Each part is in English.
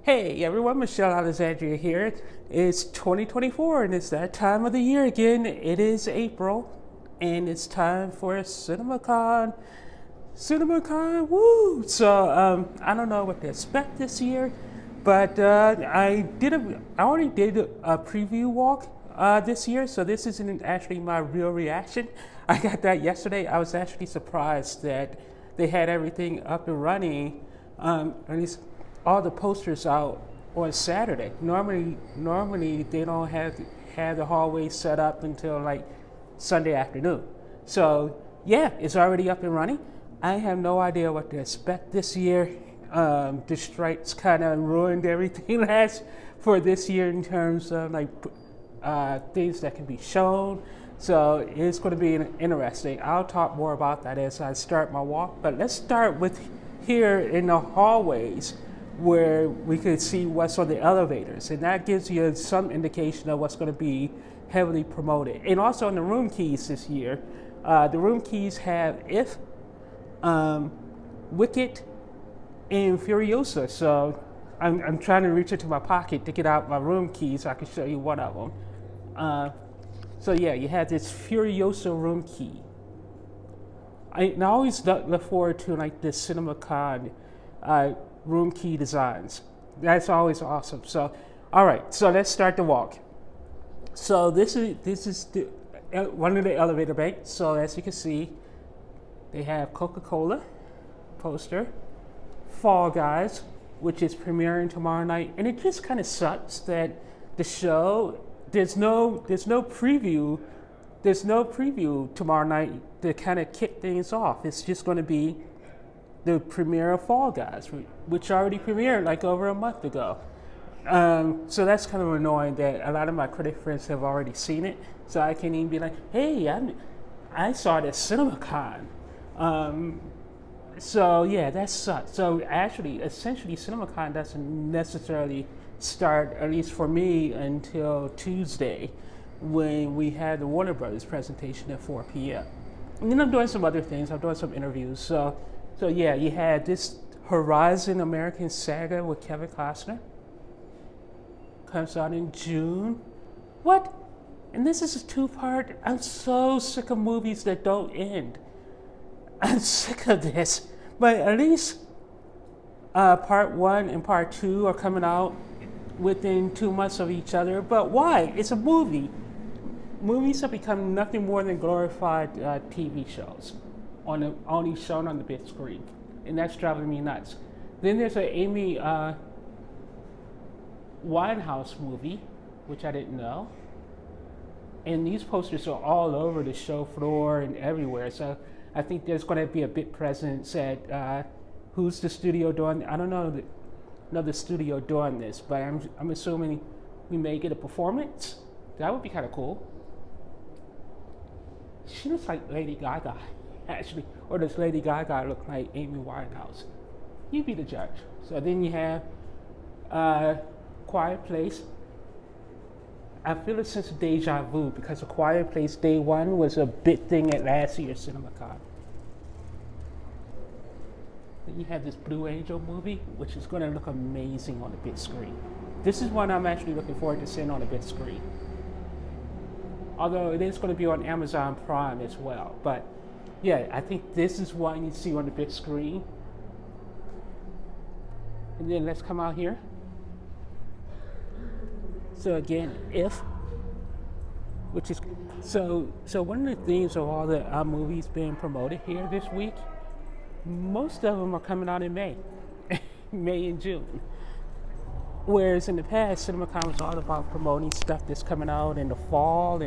Hey everyone, Michelle Alexandria here. It's 2024 and it's that time of the year again. It is April and it's time for CinemaCon. CinemaCon, woo! I don't know what to expect this year, but I already did a preview walk this year, so this isn't actually my real reaction. I got that yesterday. I was actually surprised that they had everything up and running, at least all the posters out on Saturday. Normally they don't have the hallway set up until like Sunday afternoon. So yeah, it's already up and running. I have no idea what to expect this year. The strikes kind of ruined everything last for this year in terms of things that can be shown. So it's going to be interesting. I'll talk more about that as I start my walk. But let's start with here in the hallways where we could see what's on the elevators, and that gives you some indication of what's going to be heavily promoted. And also in the room keys this year, the room keys have If, Wicked, and Furiosa. So I'm trying to reach into my pocket to get out my room keys so I can show you one of them. So yeah, you have this Furiosa room key. I always look forward to like the CinemaCon room key designs. That's always awesome. So, all right. So let's start the walk. So this is one of the elevator banks. So as you can see, they have Coca-Cola poster, Fall Guys, which is premiering tomorrow night, and it just kind of sucks that the show there's no preview. There's no preview tomorrow night to kind of kick things off. It's just going to be the premiere of Fall Guys, which already premiered like over a month ago. So that's kind of annoying that a lot of my critic friends have already seen it. So I can't even be like, hey, I saw it at CinemaCon. So yeah, that sucks. So actually, essentially, CinemaCon doesn't necessarily start, at least for me, until Tuesday, when we had the Warner Brothers presentation at 4 p.m. And then I'm doing some other things. I'm doing some interviews. So yeah, you had this Horizon American Saga with Kevin Costner. Comes out in June. What? And this is a two-part. I'm so sick of movies that don't end. I'm sick of this. But at least part 1 and part 2 are coming out within 2 months of each other. But why? It's a movie. Movies have become nothing more than glorified TV shows, only shown on the big screen, and that's driving me nuts. Then there's an Amy Winehouse movie, which I didn't know, and these posters are all over the show floor and everywhere. So I think there's going to be a big presence at who's the studio doing? I don't know another studio doing this, but I'm assuming we may get a performance. That would be kind of cool. She looks like Lady Gaga, actually. Or does Lady Gaga look like Amy Winehouse? You be the judge. So then you have Quiet Place. I feel a sense of deja vu because A Quiet Place Day 1 was a big thing at last year's CinemaCon. Then you have this Blue Angel movie, which is going to look amazing on the big screen. This is one I'm actually looking forward to seeing on the big screen. Although it is going to be on Amazon Prime as well. But yeah, I think this is what you see on the big screen. And then let's come out here. So again, If, which is, so one of the themes of all the movies being promoted here this week, most of them are coming out in May, May and June. Whereas in the past, CinemaCon was all about promoting stuff that's coming out in the fall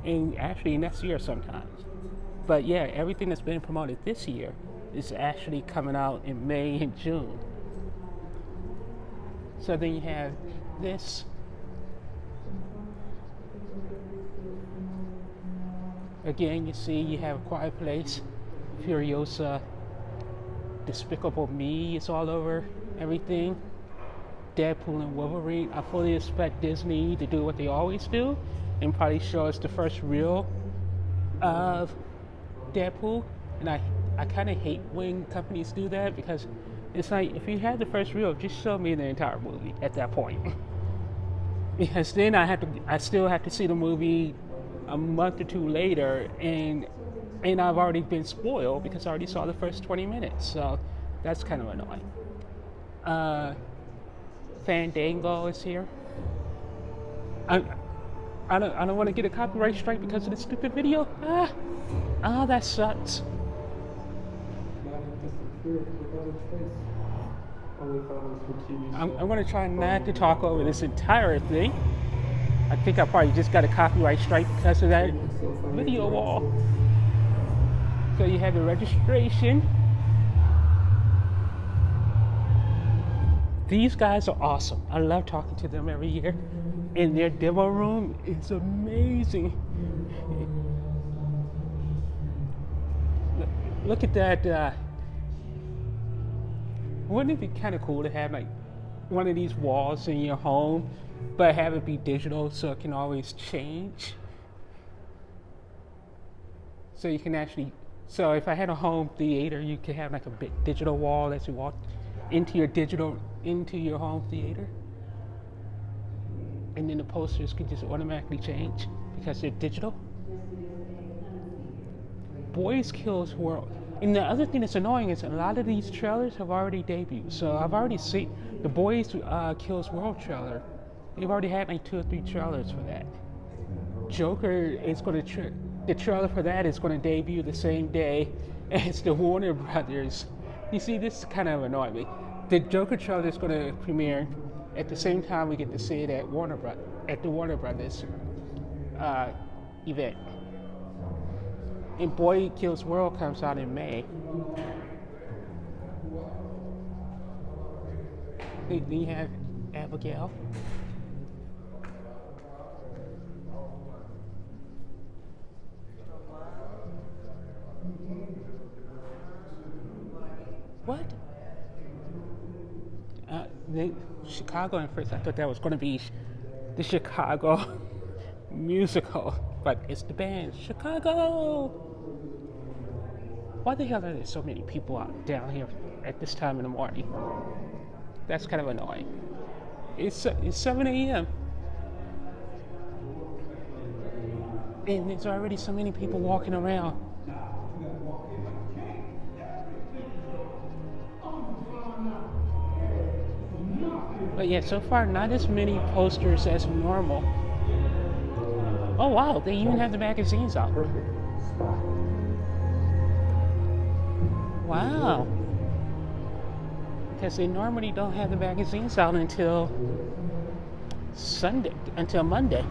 and actually next year sometimes. But yeah, everything that's been promoted this year is actually coming out in May and June. So then you have this. Again, you see you have A Quiet Place, Furiosa, Despicable Me is all over everything. Deadpool and Wolverine. I fully expect Disney to do what they always do and probably show us the first reel of Deadpool. And I kind of hate when companies do that because It's like if you had the first reel, just show me the entire movie at that point. Because then I still have to see the movie a month or two later, and I've already been spoiled because I already saw the first 20 minutes. So that's kind of annoying. Fandango is here. I, I don't want to get a copyright strike because of this stupid video. That sucks. I'm going to try not to talk over this entire thing. I think I probably just got a copyright strike because of that video wall. So you have the registration. These guys are awesome. I love talking to them every year. And their demo room is amazing. Look at that. Wouldn't it be kind of cool to have like one of these walls in your home, but have it be digital so it can always change? So you can actually, so if I had a home theater, you could have like a big digital wall that you walk into your home theater. And then the posters could just automatically change because they're digital. Boys Kills World. And the other thing that's annoying is a lot of these trailers have already debuted. So I've already seen the Boys Kills World trailer. They've already had like 2 or 3 trailers for that. Joker is going to, the trailer for that is going to debut the same day as the Warner Brothers. You see, this is kind of annoying me. The Joker trailer is going to premiere at the same time we get to see it at the Warner Brothers event. And Boy Kills World comes out in May. Then you have Abigail. What? Chicago at first, I thought that was going to be the Chicago musical, but it's the band Chicago. Why the hell are there so many people out down here at this time in the morning? That's kind of annoying. It's 7 a.m. and there's already so many people walking around. But yeah, so far not as many posters as normal. Oh wow, they even have the magazines out. Wow. Because they normally don't have the magazines out until Monday.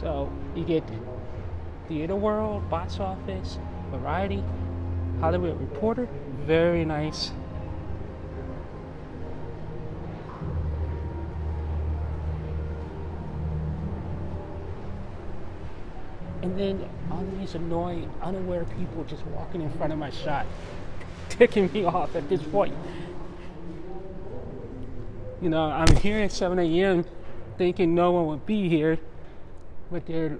So you get Theater World, Box Office, Variety, Hollywood Reporter. Very nice. And then all these annoying, unaware people just walking in front of my shot, ticking me off at this point. You know, I'm here at 7 a.m. thinking no one would be here, but there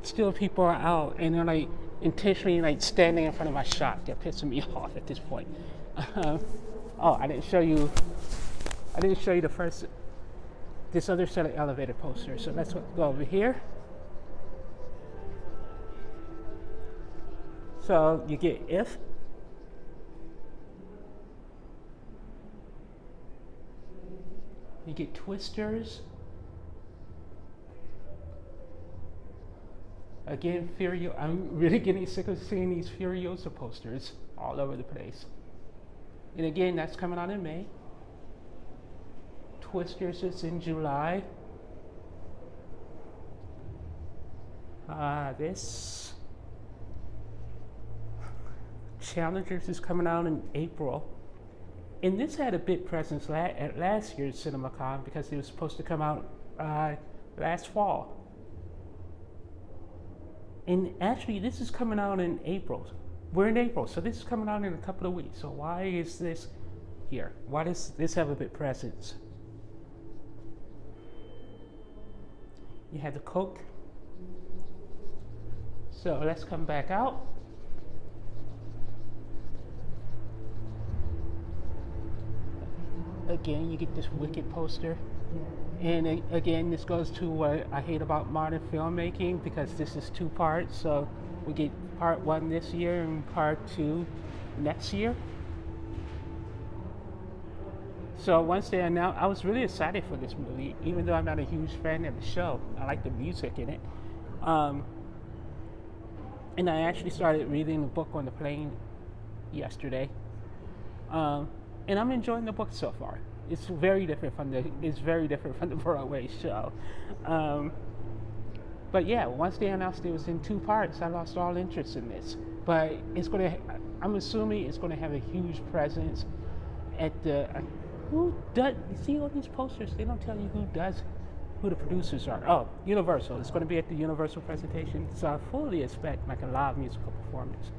still people are out, and they're like intentionally like standing in front of my shop. They're pissing me off at this point. Oh, I didn't show you this other set of elevator posters. So let's go over here. So you get If. You get Twisters. Again, I'm really getting sick of seeing these Furiosa posters all over the place. And again, that's coming out in May. Twisters is in July. This Challengers is coming out in April. And this had a big presence at last year's CinemaCon because it was supposed to come out last fall. And actually, this is coming out in April. We're in April, so this is coming out in a couple of weeks. So why is this here? Why does this have a big presence? You had the Coke. So let's come back out. again, you get this wicked poster. And again, this goes to what I hate about modern filmmaking, because this is two parts. So we get part one this year and part two next year. So once they announced, I was really excited for this movie, even though I'm not a huge fan of the show. I like the music in it. And I actually started reading the book on the plane yesterday. And I'm enjoying the book so far. It's very different from the Broadway show. But yeah, once they announced it was in two parts, I lost all interest in this. But I'm assuming it's gonna have a huge presence at the. Who does? You see all these posters? They don't tell you who the producers are. Oh, Universal. It's going to be at the Universal presentation. So I fully expect like a live musical performance.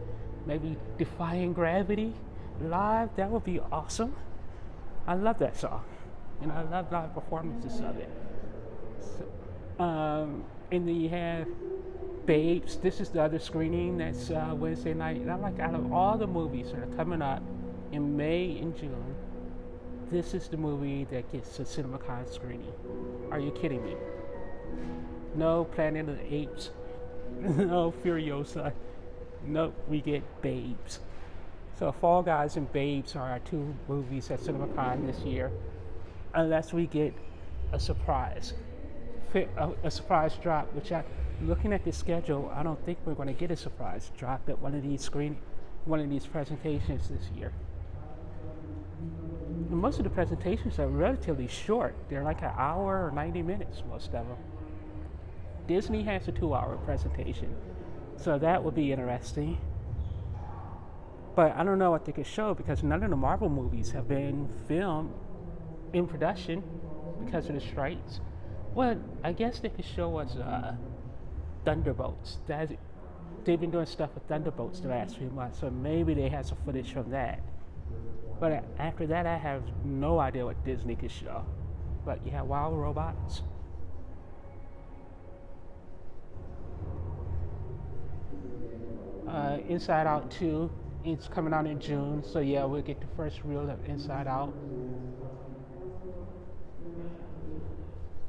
Maybe Defying Gravity live. That would be awesome. I love that song. And I love live performances of it. So, and then you have Babes. This is the other screening that's Wednesday night. And I'm like, out of all the movies that are coming up in May and June, this is the movie that gets a CinemaCon screening. Are you kidding me? No Planet of the Apes. No Furiosa. Nope, we get Babes. So Fall Guys and Babes are our two movies at CinemaCon this year. Unless we get a surprise. A surprise drop, which looking at the schedule, I don't think we're going to get a surprise drop at one of these presentations this year. And most of the presentations are relatively short. They're like an hour or 90 minutes, most of them. Disney has a 2-hour presentation, so that would be interesting. But I don't know what they could show, because none of the Marvel movies have been filmed in production because of the strikes. What I guess they could show us Thunderbolts. They've been doing stuff with Thunderbolts the last few months, so maybe they have some footage from that. But after that, I have no idea what Disney could show. But you have Wild Robots. Inside Out 2, it's coming out in June. So yeah, we'll get the first reel of Inside Out.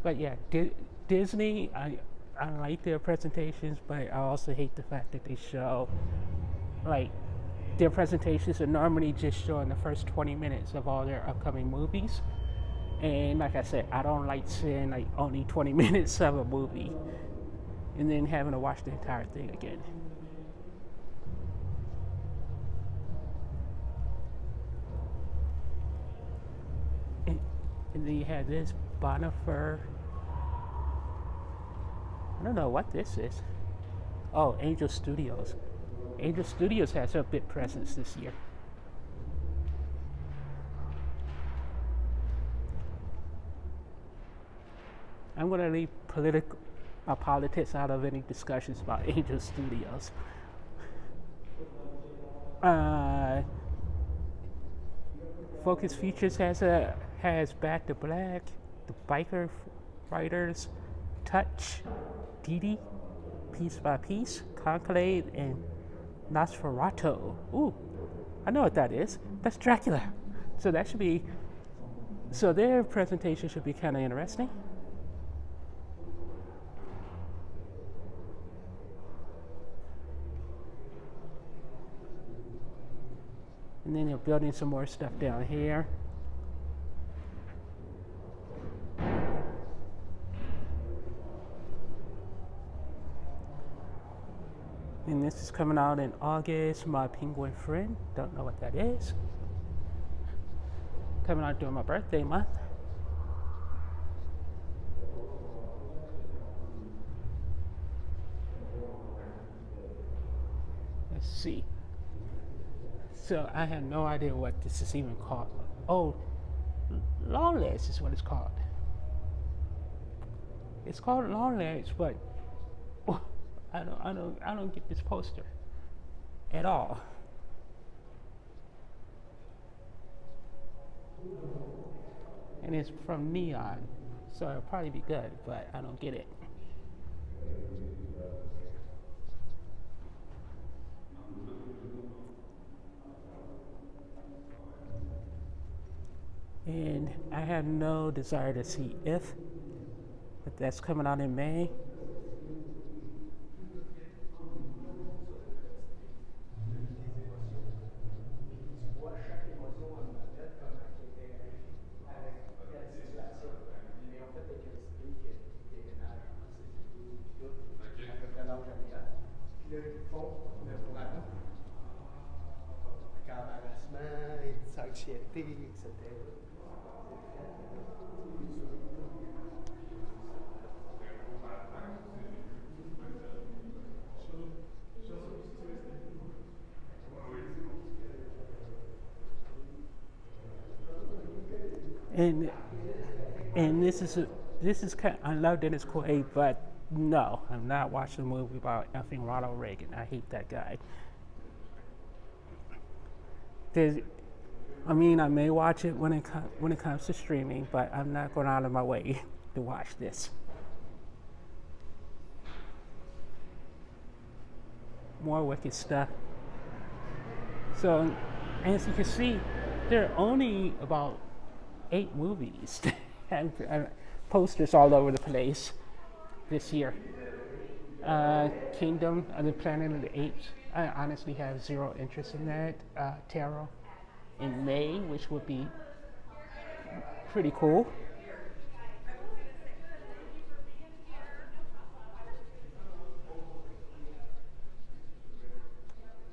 But yeah, Disney, I like their presentations, but I also hate the fact that they show, like, their presentations are normally just showing the first 20 minutes of all their upcoming movies. And like I said, I don't like seeing like only 20 minutes of a movie and then having to watch the entire thing again. And then you have this Bonifer. I don't know what this is. Oh, Angel Studios. Angel Studios has a big presence this year. I'm going to leave politics out of any discussions about Angel Studios. Focus Features has Back to Black, The Biker Writers, Touch, Didi, Piece by Piece, Conclave, and Nosferatu. Ooh, I know what that is. That's Dracula. So that should be. So their presentation should be kind of interesting. And then they're building some more stuff down here. And this is coming out in August. My Penguin Friend. Don't know what that is. Coming out during my birthday month. Let's see. So I have no idea what this is even called. Oh, Lawless is what it's called. It's called Lawless, but I don't get this poster at all. And it's from Neon, so it'll probably be good, but I don't get it. And I have no desire to see If, but that's coming out in May. And this is kind. I love Dennis Quaid, but no, I'm not watching a movie about effing Ronald Reagan. I hate that guy. There's, I mean, I may watch it when it comes to streaming, but I'm not going out of my way to watch this. More wicked stuff. So, as you can see, there are only about 8 movies and posters all over the place this year. Kingdom of the Planet of the Apes. I honestly have zero interest in that. Tarot in May, which would be pretty cool.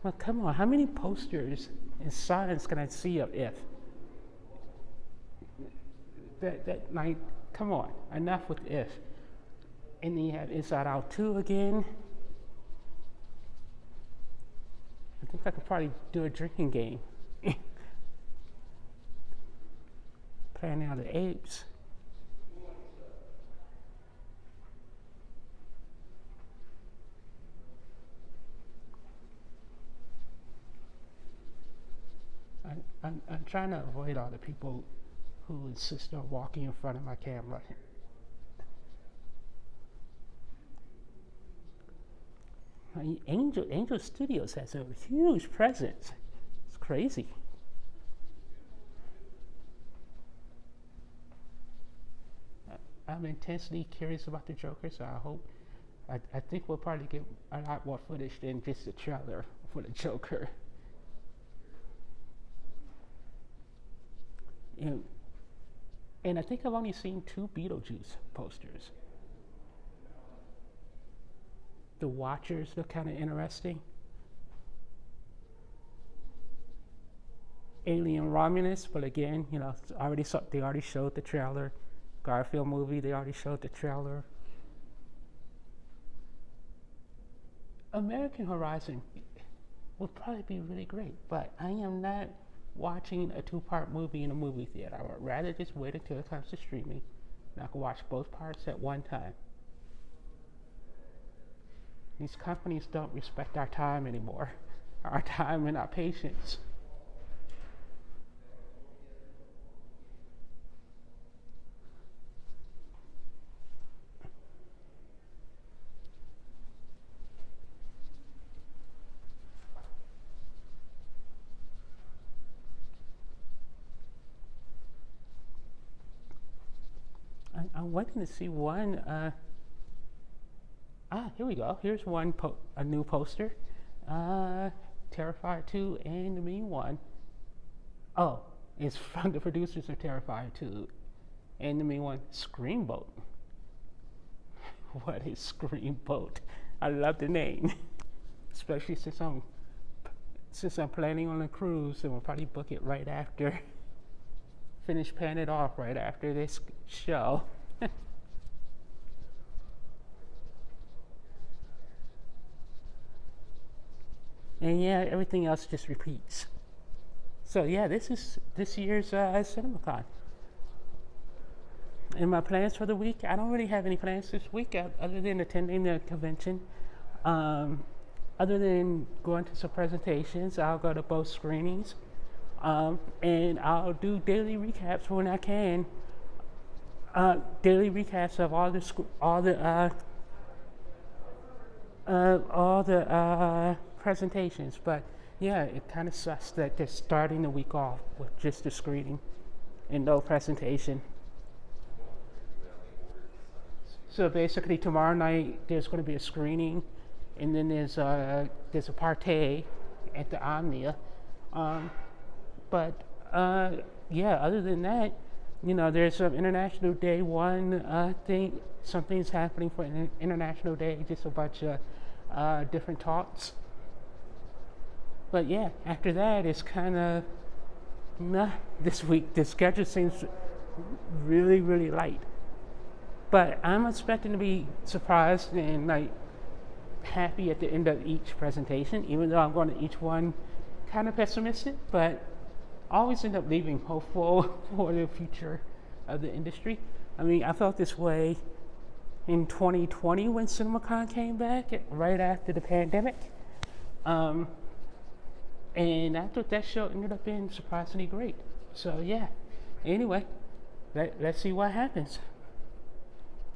Well, come on, how many posters and signs can I see of If? That like, come on, enough with If. And then you have Inside Out 2 again. I think I could probably do a drinking game. Planet of the Apes. I'm trying to avoid all the people who insist on walking in front of my camera. Angel Studios has a huge presence. It's crazy. I'm intensely curious about the Joker, so I think we'll probably get a lot more footage than just the trailer for the Joker. And I think I've only seen 2 Beetlejuice posters. The Watchers look kind of interesting. Alien Romulus, but again, they already showed the trailer. Garfield movie, they already showed the trailer. American Horizon would probably be really great, but I am not watching a 2-part movie in a movie theater. I would rather just wait until it comes to streaming, and I can watch both parts at one time. These companies don't respect our time anymore, our time and our patience. I'm waiting to see one. Here we go. Here's one, a new poster. Terrifier 2 and the main one. Oh, it's from the producers of Terrifier 2 and the main one, Screamboat. What is Screamboat? I love the name, especially since I'm planning on a cruise, and we'll probably book it right after. Finish paying it off right after this show. And yeah, everything else just repeats. So yeah, this is this year's CinemaCon. And my plans for the week, I don't really have any plans this week other than attending the convention. Other than going to some presentations, I'll go to both screenings. And I'll do daily recaps when I can. Daily recaps of all the presentations. But yeah, it kind of sucks that they're starting the week off with just a screening. and no presentation. So basically, tomorrow night there's going to be a screening, and then there's a party at the Omnia. But yeah, other than that, there's some International Day one thing. Something's happening for International Day. Just a bunch of different talks. But yeah, after that, it's kind of this week. The schedule seems really, really light. But I'm expecting to be surprised and like happy at the end of each presentation, even though I'm going to each one kind of pessimistic, but I always end up leaving hopeful for the future of the industry. I mean, I felt this way in 2020 when CinemaCon came back, right after the pandemic. And I thought that show ended up being surprisingly great. So yeah, anyway, let's see what happens.